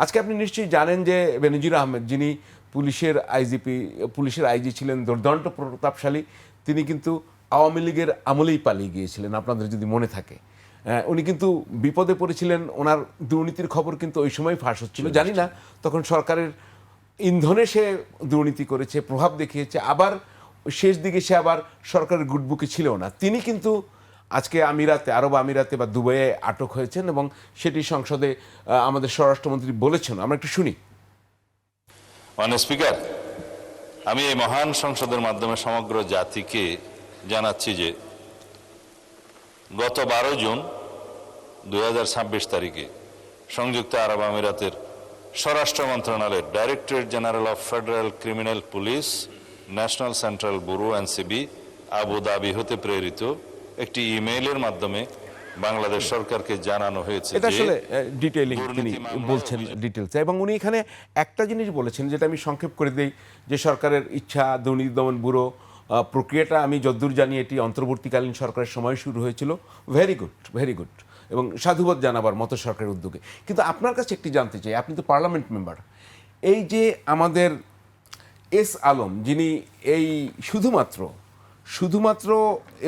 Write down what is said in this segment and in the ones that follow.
আজকে আপনি নিশ্চয়ই জানেন যে বেনজির আহমেদ, যিনি পুলিশের আইজি ছিলেন, দুর্দান্ত প্রতাপশালী, তিনি কিন্তু আওয়ামী লীগের আমলেই পালিয়ে গিয়েছিলেন, আপনাদের যদি মনে থাকে। উনি কিন্তু বিপদে পড়েছিলেন, ওনার দুর্নীতির খবর কিন্তু ওই সময় ফাঁস হচ্ছিল। জানি না তখন সরকারের ইন্ধনে সে দুর্নীতি করেছে, প্রভাব দেখিয়েছে, আবার শেষ দিকে সে আবার সরকারের গুডবুকে ছিল না। তিনি কিন্তু আজকে আরব আমিরাতে বা দুবাইয়ে আটক হয়েছেন এবং সেটি সংসদে আমাদের স্বরাষ্ট্রমন্ত্রী বলেছেন। আমরা একটু শুনি। মাননীয় স্পিকার, আমি এই মহান সংসদের মাধ্যমে সমগ্র জাতিকে জানাচ্ছি যে গত 12 জুন 2026 তারিখে সংযুক্ত আরব আমিরাতের স্বরাষ্ট্র মন্ত্রণালয়ের directorate general of federal criminal police, national central bureau NCB, Abu Dhabi হতে প্রেরিত একটি ইমেইলের মাধ্যমে বাংলাদেশ সরকারকে জানানো হয়েছে এটা আসলে ডিটেইলিং তিনি বলছেন, ডিটেলস। এবং উনি এখানে একটা জিনিস বলেছেন, যেটা আমি সংক্ষেপ করে দেই, যে সরকারের ইচ্ছা দুর্নীতি দমন ব্যুরো প্রক্রিয়াটা আমি যদ্দূর জানি এটি অন্তর্বর্তীকালীন সরকারের সময় শুরু হয়েছিল। ভেরি গুড, ভেরি গুড, এবং সাধুবাদ জানাবার মতো সরকারের উদ্যোগে। কিন্তু আপনার কাছে একটি জানতে চাই, আপনি তো পার্লামেন্ট মেম্বার, এই যে আমাদের এস আলম, যিনি এই শুধুমাত্র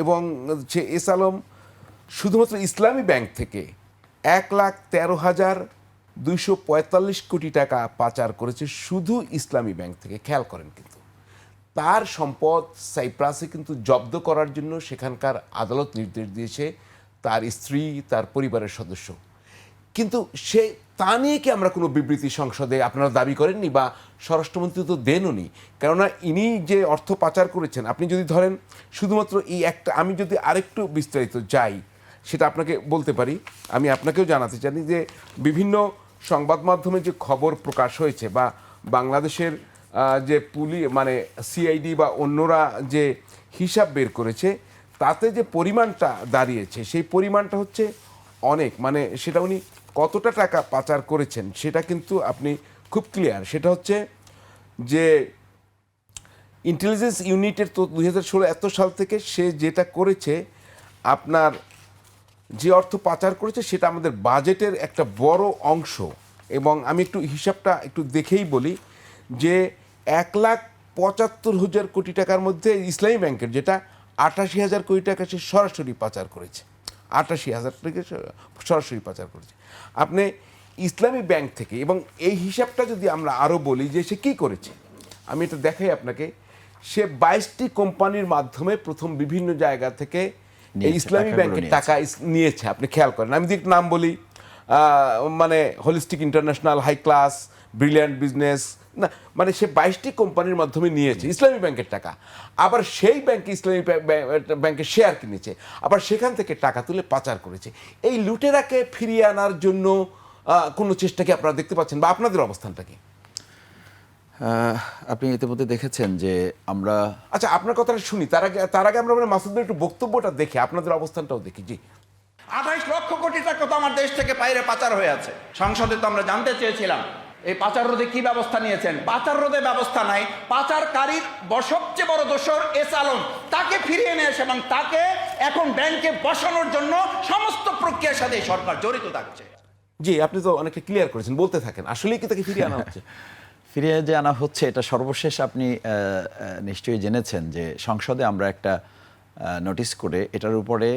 এবং হচ্ছে এস আলম শুধুমাত্র ইসলামী ব্যাংক থেকে 1,13,245 কোটি টাকা পাচার করেছে, শুধু ইসলামী ব্যাংক থেকে। খেয়াল করেন, কিন্তু তার সম্পদ সাইপ্রাসে কিন্তু জব্দ করার জন্য সেখানকার আদালত নির্দেশ দিয়েছে, তার স্ত্রী, তার পরিবারের সদস্য। কিন্তু তা নিয়ে কি আমরা কোনো বিবৃতি সংসদে আপনারা দাবি করেননি, বা স্বরাষ্ট্রমন্ত্রী তো দেননি? কেননা ইনি যে অর্থ পাচার করেছেন, আপনি যদি ধরেন শুধুমাত্র এই একটা, আমি যদি আরেকটু বিস্তারিত যাই সেটা আপনাকে বলতে পারি। আমি আপনাকেও জানাতে চাই যে বিভিন্ন সংবাদ মাধ্যমে যে খবর প্রকাশ হয়েছে, বা বাংলাদেশের যে মানে সিআইডি বা অন্যরা যে হিসাব বের করেছে, তাতে যে পরিমাণটা দাঁড়িয়েছে, সেই পরিমাণটা হচ্ছে অনেক, মানে সেটা উনি কতটা টাকা পাচার করেছেন সেটা কিন্তু আপনি খুব ক্লিয়ার। সেটা হচ্ছে যে ইন্টেলিজেন্স ইউনিটের তো 2016 সাল থেকে সে যেটা করেছে, আপনার যে অর্থ পাচার করেছে সেটা আমাদের বাজেটের একটা বড় অংশ। এবং আমি একটু হিসাবটা একটু দেখেই বলি যে 1,75,000 কোটি টাকার মধ্যে ইসলামী ব্যাংকের, যেটা 88,000 কোটি টাকা সে সরাসরি পাচার করেছে, 88,000 টাকা সরাসরি পাচার করেছে আপনি ইসলামী ব্যাংক থেকে। এবং এই হিসাবটা যদি আমরা আরও বলি যে সে কী করেছে, আমি এটা দেখাই আপনাকে। সে 22টি কোম্পানির মাধ্যমে প্রথম বিভিন্ন জায়গা থেকে এই ইসলামী ব্যাংকের টাকা নিয়েছে। আপনি খেয়াল করেন, আমি যদি একটু নাম বলি, মানে holistic international, high class, brilliant business, না মানে সে 22টি কোম্পানির মাধ্যমে নিয়েছে ইসলামী ব্যাংকের টাকা। আবার সেই ব্যাংকে ইসলামী ব্যাংকের শেয়ার কিনেছে, আবার সেখান থেকে টাকা তুলে পাচার করেছে। এই লুটেরাকে ফিরিয়ে আনার জন্য কোনো চেষ্টা কি আপনারা দেখতে পাচ্ছেন, বা আপনাদের অবস্থানটা কি? আপনি ইতিমধ্যে দেখেছেন যে আমরা, আচ্ছা আপনার কথাটা শুনি, তার আগে আমরা মাসুদের একটু বক্তব্যটা দেখি, আপনাদের অবস্থানটাও দেখি। জি, 28 লক্ষ কোটি টাকা তো আমার দেশ থেকে বাইরে পাচার হয়ে আছে। সংসদে তো আমরা জানতে চেয়েছিলাম এই পাচার রোধে কি ব্যবস্থা নিয়েছেন। পাচার রোধে ব্যবস্থা নাই। পাচারকারীর সবচেয়ে বড় দোষর এস আলম, তাকে ফিরিয়ে নিয়ে এসে এবং তাকে এখন ব্যাংকে বসানোর জন্য সমস্ত প্রক্রিয়ার সাথে সরকার জড়িত থাকছে। জি, আপনি তো অনেকটা ক্লিয়ার করেছেন, বলতে থাকেন। আসলেই কি তাকে ফিরিয়ে আনা হচ্ছে? ফিরিয়ে যে আনা হচ্ছে, এটা সর্বশেষ আপনি নিশ্চয়ই জেনেছেন যে সংসদে আমরা একটা নোটিশ করে এটার উপরে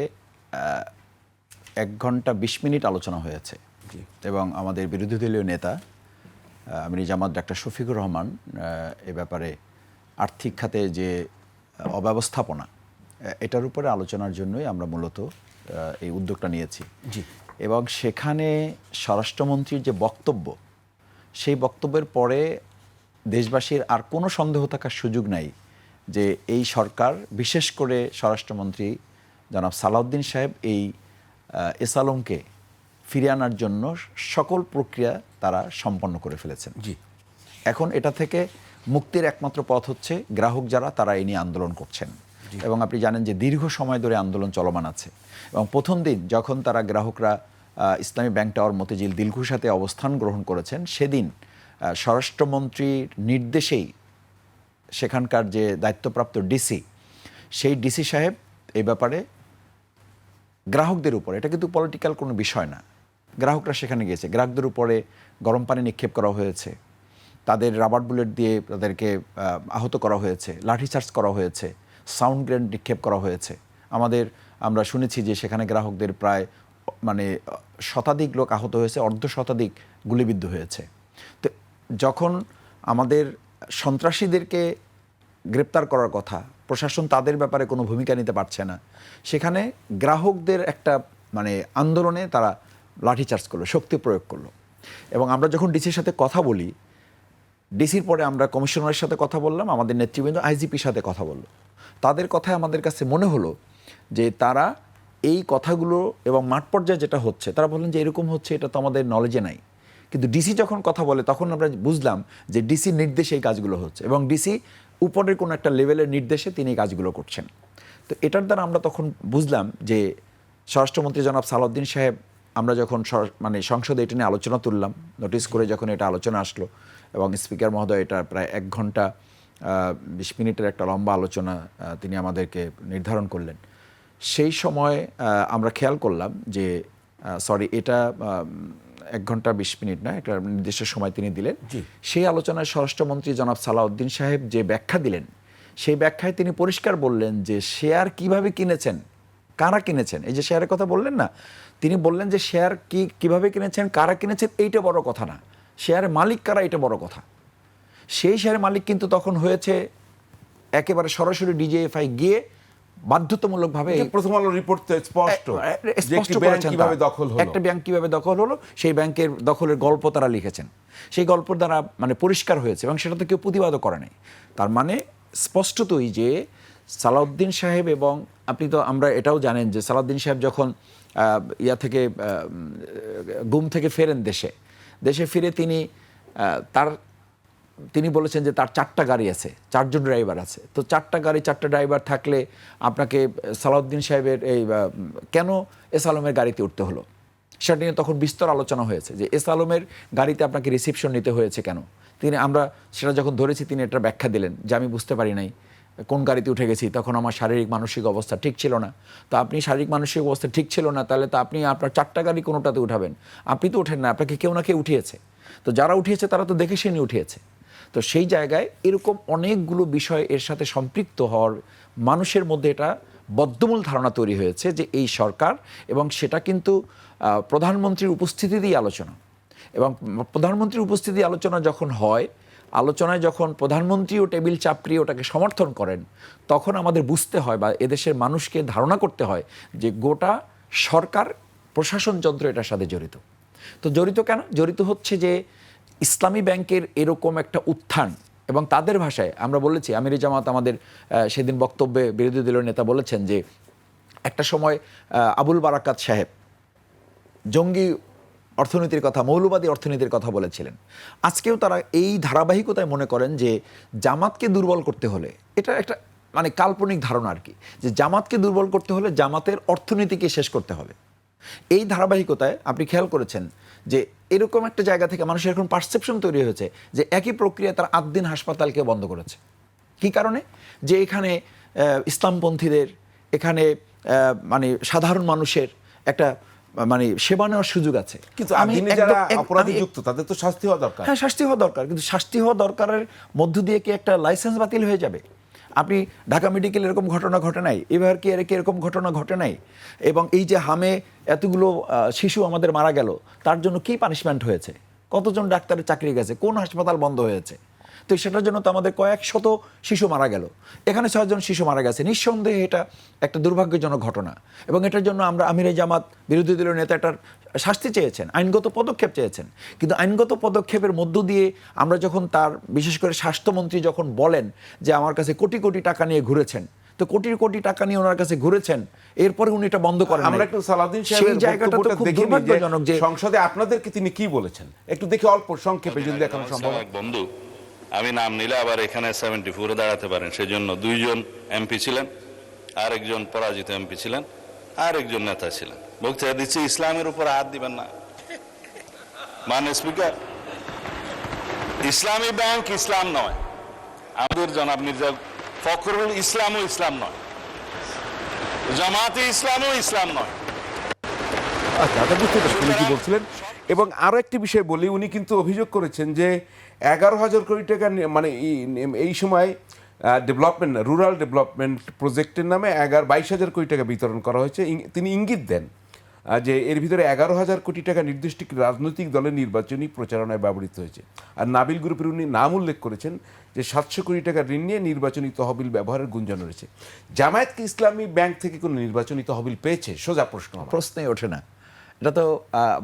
1 ঘন্টা 20 মিনিট আলোচনা হয়েছে। এবং আমাদের বিরোধী দলীয় নেতা আমির জামাত ডাক্তার শফিকুর রহমান এ ব্যাপারে আর্থিক খাতে যে অব্যবস্থাপনা, এটার উপরে আলোচনার জন্যই আমরা মূলত এই উদ্যোগটা নিয়েছি। এবং সেখানে স্বরাষ্ট্রমন্ত্রীর যে বক্তব্য, সেই বক্তব্যের পরে দেশবাসীর আর কোনো সন্দেহ থাকার সুযোগ নাই যে এই সরকার, বিশেষ করে স্বরাষ্ট্রমন্ত্রী জনাব সালাউদ্দিন সাহেব, এই এস আলমকে ফিরিয়ে আনার জন্য সকল প্রক্রিয়া তারা সম্পন্ন করে ফেলেছেন। জি, এখন এটা থেকে মুক্তির একমাত্র পথ হচ্ছে গ্রাহক যারা, তারা এই নিয়ে আন্দোলন করছেন। এবং আপনি জানেন যে দীর্ঘ সময় ধরে আন্দোলন চলমান আছে। এবং প্রথম দিন যখন তারা গ্রাহকরা ইসলামী ব্যাংক টাওয়ার মতিঝিল দিলখুশাতে অবস্থান গ্রহণ করেছেন, সেদিন স্বরাষ্ট্রমন্ত্রীর নির্দেশেই সেখানকার যে দায়িত্বপ্রাপ্ত ডিসি, সেই ডিসি সাহেব এই ব্যাপারে গ্রাহকদের উপর, এটা কিন্তু পলিটিক্যাল কোনো বিষয় না, গ্রাহকরা সেখানে গিয়েছে, গ্রাহকদের উপরে গরম পানি নিক্ষেপ করা হয়েছে, তাদের রাবার বুলেট দিয়ে তাদেরকে আহত করা হয়েছে, লাঠিচার্জ করা হয়েছে, সাউন্ড গ্রেনেড নিক্ষেপ করা হয়েছে। আমরা শুনেছি যে সেখানে গ্রাহকদের প্রায় মানে শতাধিক লোক আহত হয়েছে, অর্ধশতাধিক গুলিবিদ্ধ হয়েছে। তো যখন আমাদের সন্ত্রাসীদেরকে গ্রেপ্তার করার কথা, প্রশাসন তাদের ব্যাপারে কোনো ভূমিকা নিতে পারছে না, সেখানে গ্রাহকদের একটা মানে আন্দোলনে তারা লাঠিচার্জ করলো, শক্তি প্রয়োগ করলো। এবং আমরা যখন ডিসির সাথে কথা বলি, ডিসির পরে আমরা কমিশনারের সাথে কথা বললাম, আমাদের নেতৃবৃন্দ আইজিপির সাথে কথা বললো। তাদের কথায় আমাদের কাছে মনে হলো যে তারা এই কথাগুলো এবং মাঠ পর্যায়ে যেটা হচ্ছে, তারা বললেন যে এরকম হচ্ছে, এটা তো আমাদের নলেজে নাই। কিন্তু ডিসি যখন কথা বলে তখন আমরা বুঝলাম যে ডিসির নির্দেশে এই কাজগুলো হচ্ছে এবং ডিসি উপরের কোনো একটা লেভেলের নির্দেশে তিনি এই কাজগুলো করছেন। তো এটার দ্বারা আমরা তখন বুঝলাম যে স্বরাষ্ট্রমন্ত্রী জনাব সালাউদ্দিন সাহেব, আমরা যখন মানে সংসদে এটা নিয়ে আলোচনা তুললাম, নোটিশ করে যখন এটা আলোচনা আসলো এবং স্পিকার মহোদয় এটা প্রায় 1 ঘন্টা 20 মিনিটের একটা লম্বা আলোচনা তিনি আমাদেরকে নির্ধারণ করলেন, সেই সময় আমরা খেয়াল করলাম যে এটা 1 ঘন্টা 20 মিনিট না, একটা নির্দিষ্ট সময় তিনি দিলেন। সেই আলোচনায় স্বরাষ্ট্রমন্ত্রী জনাব সালাউদ্দিন সাহেব যে ব্যাখ্যা দিলেন, সেই ব্যাখ্যায় তিনি পরিষ্কার বললেন যে শেয়ার কিভাবে কিনেছেন, কারা কিনেছেন, এই যে শেয়ারের কথা বললেন না, তিনি বললেন যে শেয়ার কিভাবে কিনেছেন, কারা কিনেছেন, এইটা বড় কথা না, শেয়ারের মালিক কারা এটা বড় কথা। সেই শেয়ারের মালিক কিন্তু তখন হয়েছে একেবারে সরাসরি ডিজিএফআই গিয়ে বাধ্যতামূলকভাবে প্রথম আলো রিপোর্ট স্পষ্ট কিভাবে দখল হলো, একটা ব্যাংক কিভাবে দখল হলো, সেই ব্যাংকের দখলের গল্প তারা লিখেছেন। সেই গল্পের দ্বারা মানে পরিষ্কার হয়েছে এবং সেটা তো কেউ প্রতিবাদও করে নাই। তার মানে স্পষ্টতই যে সালাউদ্দিন সাহেব, এবং আপনি তো আমরা এটাও জানেন যে সালাউদ্দিন সাহেব যখন গুম থেকে ফেরেন দেশে ফিরে তিনি বলেছেন যে তার 4টা গাড়ি আছে, 4 জন ড্রাইভার আছে। তো 4টা গাড়ি 4টা ড্রাইভার থাকলে আপনাকে সালাউদ্দিন সাহেবের কেন এস আলমের গাড়িতে উঠতে হলো, সেটা নিয়ে তখন বিস্তর আলোচনা হয়েছে যে এস আলমের গাড়িতে আপনাকে রিসিপশন নিতে হয়েছে কেন। আমরা সেটা যখন ধরেছি তিনি এটা ব্যাখ্যা দিলেন যে আমি বুঝতে পারি নাই কোন গাড়িতে উঠে গেছি, তখন আমার শারীরিক মানসিক অবস্থা ঠিক ছিল না। তো আপনি শারীরিক মানসিক অবস্থা ঠিক ছিল না, তাহলে তো আপনি আপনার 4টা গাড়ি কোনোটাতে উঠাবেন, আপনি তো ওঠেন না, আপনাকে কেউ না কেউ উঠিয়েছে। তো যারা উঠিয়েছে তারা তো দেখে শুনে উঠিয়েছে। তো সেই জায়গায় এরকম অনেকগুলো বিষয় এর সাথে সম্পৃক্ত হওয়ার মানুষের মধ্যে এটা বদ্ধমূল ধারণা তৈরি হয়েছে যে এই সরকার, এবং সেটা কিন্তু প্রধানমন্ত্রীর উপস্থিতিতেই আলোচনা, এবং প্রধানমন্ত্রীর উপস্থিতি আলোচনা যখন হয়, আলোচনায় যখন প্রধানমন্ত্রীও টেবিল চাপড়িয়ে ওটাকে সমর্থন করেন, তখন আমাদের বুঝতে হয় বা এদেশের মানুষকে ধারণা করতে হয় যে গোটা সরকার প্রশাসন যন্ত্র এটার সাথে জড়িত। তো জড়িত কেন? জড়িত হচ্ছে যে ইসলামী ব্যাংকের এরকম একটা উত্থান, এবং তাদের ভাষায় আমরা বলেছি, আমির জামাত আমাদের সেদিন বক্তব্যে বিরোধী দলের নেতা বলেছেন যে একটা সময় আবুল বারাকাত সাহেব জঙ্গি অর্থনীতির কথা, মৌলবাদী অর্থনীতির কথা বলেছিলেন। আজকেও তারা এই ধারাবাহিকতায় মনে করেন যে জামাতকে দুর্বল করতে হলে, এটা একটা মানে কাল্পনিক ধারণা আর কি, যে জামাতকে দুর্বল করতে হলে জামাতের অর্থনীতিকে শেষ করতে হবে। এই ধারাবাহিকতায় আপনি খেয়াল করেছেন যে এরকম একটা জায়গা থেকে মানুষের এখন পারসেপশন তৈরি হয়েছে যে একই প্রক্রিয়া তারা 8 দিন হাসপাতালকে বন্ধ করেছে। কি কারণে? যে এখানে ইসলামপন্থীদের, এখানে মানে সাধারণ মানুষের একটা মানে সেবা নেওয়ার সুযোগ আছে। কিন্তু যারা অপরাধীযুক্ত তাদের তো শাস্তি হওয়া দরকার। হ্যাঁ, শাস্তি হওয়া দরকার, কিন্তু শাস্তি হওয়া দরকারের মধ্য দিয়ে কি একটা লাইসেন্স বাতিল হয়ে যাবে? আপনি ঢাকা মেডিকেল এরকম ঘটনা ঘটে নাই, এবার কি এরকম ঘটনা ঘটে নাই, এবং এই যে হামে এতগুলো শিশু আমাদের মারা গেল, তার জন্য কি পানিশমেন্ট হয়েছে? কতজন ডাক্তারের চাকরি গেছে? কোন হাসপাতাল বন্ধ হয়েছে? তো সেটার জন্য তো আমাদের কয়েক শত শিশু মারা গেল, এখানে 6 জন শিশু মারা গেছে। নিঃসন্দেহে এটা একটা দুর্ভাগ্যজনক ঘটনা, এবং এটার জন্য আমরা আমির জামাত বিরোধী দলীয় নেতা এটার শাস্তি চেয়েছেন, আইনগত পদক্ষেপ চেয়েছেন। কিন্তু আইনগত পদক্ষেপের মধ্য দিয়ে আমরা যখন তার, বিশেষ করে স্বাস্থ্যমন্ত্রী যখন বলেন যে আমার কাছে কোটি কোটি টাকা নিয়ে ঘুরেছেন, তো কোটি কোটি টাকা নিয়ে ওনার কাছে ঘুরেছেন, এরপরে উনি এটা বন্ধ করেন। আমরা একটু সালাউদ্দিন সাহেবের বক্তব্যটা দেখে নিই যে সংসদে আপনাদেরকে তিনি কি বলেছেন, একটু দেখে অল্প সংক্ষেপে যদি দেখানো সম্ভব হয়। বন্ধু, আমি নাম নিলে আবার এখানে 74-এ দাঁড়াতে পারেন, সেজন্য 2 জন এমপি ছিলেন, আরেকজন পরাজিত এমপি ছিলেন, আরেকজন নেতা ছিলেন। বক্তৃতা দিচ্ছি, ইসলামের উপর হাত দিবেন না। মানে স্পিকার, ইসলামী ব্যাংক ইসলাম নয়, আমাদের জনাব মির্জা ফখরুল ইসলামও ইসলাম নয়, জামাতে ইসলামও ইসলাম নয়। আচ্ছা, আচ্ছা, বুঝতে পেরেছি উনি কি বলছিলেন। এবং আরো একটি বিষয় বলি, উনি কিন্তু অভিযোগ করেছেন যে 11,000 কোটি টাকা মানে এই সময় ডেভেলপমেন্ট, রুরাল ডেভেলপমেন্ট প্রজেক্টের নামে 22,000 কোটি টাকা বিতরণ করা হয়েছে। তিনি ইঙ্গিত দেন যে এর ভিতরে 11,000 কোটি টাকা নির্দিষ্ট রাজনৈতিক দলের নির্বাচনী প্রচারণায় ব্যবহৃত হয়েছে। আর নাবিল গ্রুপের উনি নাম উল্লেখ করেছেন যে 700 কোটি টাকা ঋণ নিয়ে নির্বাচনী তহবিল ব্যবহারের গুঞ্জন রয়েছে। জামায়াত কি ইসলামী ব্যাংক থেকে কোনো নির্বাচনী তহবিল পেয়েছে? সোজা প্রশ্ন আমার। প্রশ্নই ওঠে না। এটা তো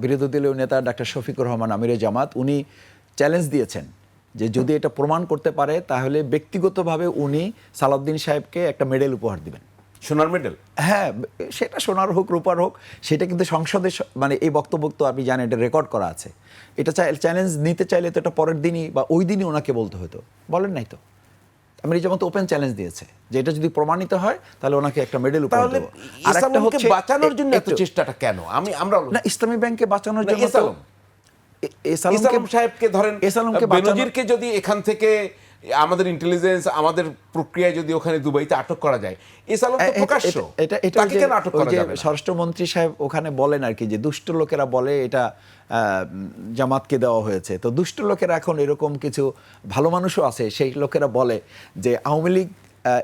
বিরোধী দলীয় নেতা ডাক্তার শফিকুর রহমান আমিরে জামাত উনি চ্যালেঞ্জ দিয়েছেন যে যদি এটা প্রমাণ করতে পারে তাহলে ব্যক্তিগতভাবে উনি সালাউদ্দিন সাহেবকে একটা মেডেল উপহার দিবেন। সোনার মেডেল? হ্যাঁ, সেটা সোনার হোক রূপার হোক, সেটা কিন্তু সংসদে মানে এই বক্তব্য তো আপনি জানেন এটা রেকর্ড করা আছে। এটা চ্যালেঞ্জ নিতে চাইলে তো এটা পরের দিনই বা ওই দিনই ওনাকে বলতে হতো, বলেন নাই তো। আমির জামাত ওপেন চ্যালেঞ্জ দিয়েছে যে এটা যদি প্রমাণিত হয় তাহলে ওনাকে একটা মেডেল উপহার তাহলে দেব। আর একটা ইসলামকে হচ্ছে বাঁচানোর জন্য এত চেষ্টাটা কেন? আমরা না, ইসলামী ব্যাংককে বাঁচানোর জন্য তো ইসলাম সাহেবকে ধরেন, ইসলামকে বেনজিরকে যদি এখান থেকে আমাদের ইন্টেলিজেন্স, আমাদের প্রক্রিয়ায় যদি ওখানে দুবাইতে আটক করা যায়, ইসলাম তো প্রকাশ্য, তাকে কেন আটক করা যাবে না? স্বরাষ্ট্রমন্ত্রী সাহেব ওখানে বলেন আর কি যে দুষ্ট লোকেরা বলে এটা জামাতকে দেওয়া হয়েছে। তো দুষ্ট লোকেরা এখন এরকম কিছু ভালো মানুষও আছে, সেই লোকেরা বলে যে আওয়ামী লীগ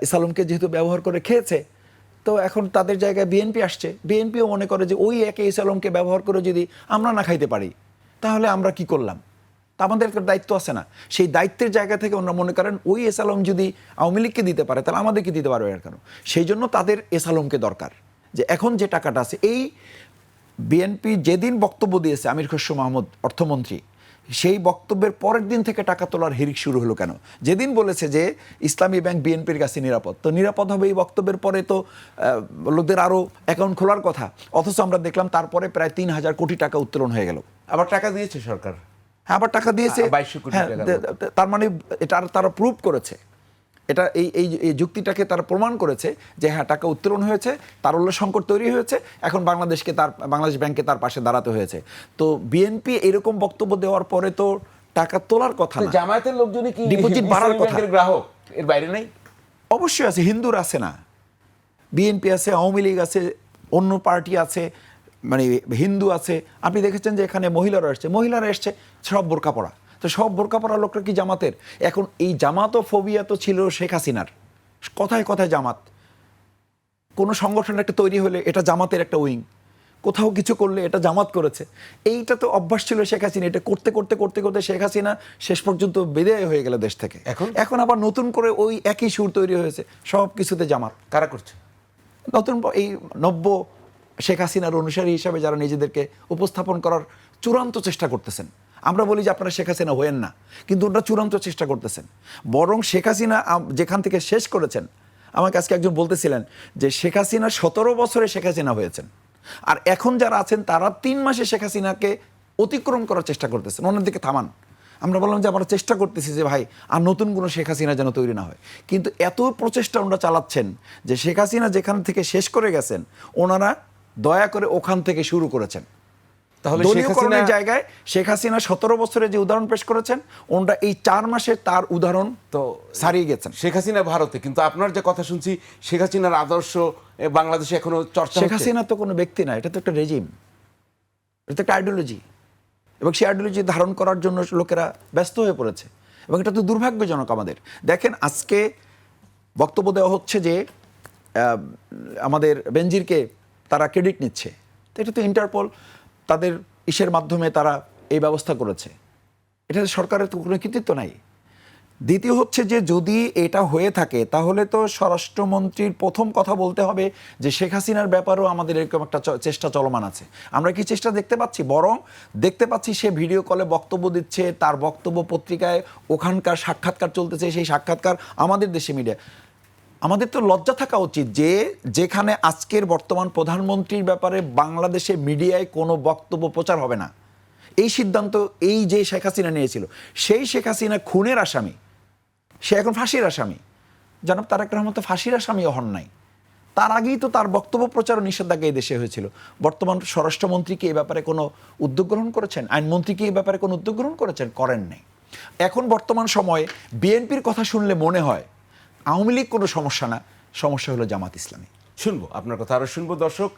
ইসলামকে যেহেতু ব্যবহার করে খেয়েছে, তো এখন তাদের জায়গায় বিএনপি আসছে, বিএনপিও মনে করে যে ওই একে ইসলামকে ব্যবহার করে যদি আমরা না খাইতে পারি তাহলে আমরা কি করলাম? তা আমাদের একটা দায়িত্ব আছে না? সেই দায়িত্বের জায়গা থেকে ওনারা মনে করেন ওই এসালম যদি আওয়ামী লীগকে দিতে পারে তাহলে আমাদেরকে দিতে পারবে আর কেন? সেই জন্য তাদের এসালমকে দরকার। যে এখন যে টাকাটা আছে, এই বিএনপি যেদিন বক্তব্য দিয়েছে আমির খসরু মাহমুদ অর্থমন্ত্রী, সেই বক্তব্যের পরের দিন থেকে টাকা তোলার হিড়িক শুরু হলো কেন? যেদিন বলেছে যে ইসলামী ব্যাংক বিএনপির কাছে নিরাপদ, তো নিরাপদ হবে এই বক্তব্যের পরে তো লোকদের আরও অ্যাকাউন্ট খোলার কথা। অথচ আমরা দেখলাম তারপরে প্রায় 3,000 কোটি টাকা উত্তোলন হয়ে গেল। আবার টাকা দিয়েছে সরকার। হ্যাঁ, আবার টাকা দিয়েছে 2200 কোটি হ্যাঁ, টাকা। তার মানে এটা তারা প্রুভ করেছে, এটা এই যুক্তিটাকে তারা প্রমাণ করেছে যে হ্যাঁ টাকা উত্তোলন হয়েছে, তারল্য সংকট তৈরি হয়েছে, এখন বাংলাদেশ ব্যাংকে তার পাশে দাঁড়াতে হয়েছে। তো বিএনপি এরকম বক্তব্য দেওয়ার পরে তো টাকা তোলার কথা না। জামায়াতের লোকজনই কি ডিপোজিট বাড়ার কথা? গ্রাহক এর বাইরে নাই? অবশ্যই আছে, হিন্দুর আছে না? বিএনপি আছে, আওয়ামী লীগ আছে, অন্য পার্টি আছে, মানে হিন্দু আছে। আপনি দেখেছেন যে এখানে মহিলারা এসছে সব বোরকা পরা, তো সব বোরকা পরা লোকরা কি জামাতের? এখন এই জামাত ও ফোবিয়া তো ছিল শেখ হাসিনার, কথায় কথায় জামাত। কোনো সংগঠন একটা তৈরি হলে এটা জামাতের একটা উইং, কোথাও কিছু করলে এটা জামাত করেছে, এইটা তো অভ্যাস ছিল শেখ হাসিনা। এটা করতে করতে করতে করতে শেখ হাসিনা শেষ পর্যন্ত বিদায় হয়ে গেল দেশ থেকে। এখন আবার নতুন করে ওই একই সুর তৈরি হয়েছে, সব কিছুতে জামাত। কারা করছে? নতুন এই নব্য শেখ হাসিনার অনুসারী হিসাবে যারা নিজেদেরকে উপস্থাপন করার চূড়ান্ত চেষ্টা করতেছেন। আমরা বলি যে আপনারা শেখ হাসিনা হয়েন না, কিন্তু ওনারা চূড়ান্ত চেষ্টা করতেছেন। বরং শেখ হাসিনা যেখান থেকে শেষ করেছেন, আমাকে আজকে একজন বলতেছিলেন যে শেখ হাসিনা 17 বছরে শেখ হাসিনা হয়েছেন, আর এখন যারা আছেন তারা 3 মাসে শেখ হাসিনাকে অতিক্রম করার চেষ্টা করতেছেন। ওনার দিকে থামান। আমরা বললাম যে আমরা চেষ্টা করতেছি যে ভাই আর নতুন কোনো শেখ হাসিনা যেন তৈরি না হয়, কিন্তু এত প্রচেষ্টা ওনারা চালাচ্ছেন যে শেখ হাসিনা যেখান থেকে শেষ করে গেছেন ওনারা দয়া করে ওখান থেকে শুরু করেছেন। তাহলে দলীয়করণের জায়গায় শেখ হাসিনা 17 বছরে যে উদাহরণ পেশ করেছেন, ওনারা এই 4 মাসে তার উদাহরণ তো ছাড়িয়ে গেছেন। শেখ হাসিনা ভারতে, কিন্তু আপনার যে কথা শুনছি শেখ হাসিনার আদর্শ বাংলাদেশে এখনো চর্চা। শেখ হাসিনা তো কোনো ব্যক্তি না, এটা তো একটা রেজিম, এটা তো একটা আইডিওলজি, এবং সেই আইডিওলজি ধারণ করার জন্য লোকেরা ব্যস্ত হয়ে পড়েছে, এবং এটা তো দুর্ভাগ্যজনক আমাদের। দেখেন আজকে বক্তব্য দেওয়া হচ্ছে যে আমাদের বেনজিরকে তারা ক্রেডিট নিচ্ছে, তো এটা তো ইন্টারপোল তাদের ইসের মাধ্যমে তারা এই ব্যবস্থা করেছে, এটা সরকারের তো কোনো কৃতিত্ব নাই। দ্বিতীয় হচ্ছে যে যদি এটা হয়ে থাকে তাহলে তো স্বরাষ্ট্রমন্ত্রীর প্রথম কথা বলতে হবে যে শেখ হাসিনার ব্যাপারেও আমাদের এরকম একটা চেষ্টা চলমান আছে। আমরা কি চেষ্টা দেখতে পাচ্ছি? বরং দেখতে পাচ্ছি সে ভিডিও কলে বক্তব্য দিচ্ছে, তার বক্তব্য পত্রিকায় ওখানকার সাক্ষাৎকার চলতেছে, সেই সাক্ষাৎকার আমাদের দেশে মিডিয়া। আমাদের তো লজ্জা থাকা উচিত যে যেখানে আজকের বর্তমান প্রধানমন্ত্রীর ব্যাপারে বাংলাদেশে মিডিয়ায় কোনো বক্তব্য প্রচার হবে না, এই সিদ্ধান্ত এই যে শেখ হাসিনা নিয়েছিল, সেই শেখ হাসিনা খুনের আসামি, সে এখন ফাঁসির আসামি। জনাব তারেক রহমান তো ফাঁসির আসামিও হন নাই, তার আগেই তো তার বক্তব্য প্রচার ও নিষেধাজ্ঞা এই দেশে হয়েছিল। বর্তমান স্বরাষ্ট্রমন্ত্রী কি এ ব্যাপারে কোনো উদ্যোগ গ্রহণ করেছেন? আইনমন্ত্রী কি এ ব্যাপারে কোনো উদ্যোগ গ্রহণ করেছেন? করেন নাই। এখন বর্তমান সময়ে বিএনপির কথা শুনলে মনে হয় আওয়ামী লীগ কোনো সমস্যা না, সমস্যা হলো জামাত ইসলামী। শুনবো আপনার কথা, আরো শুনবো দর্শক।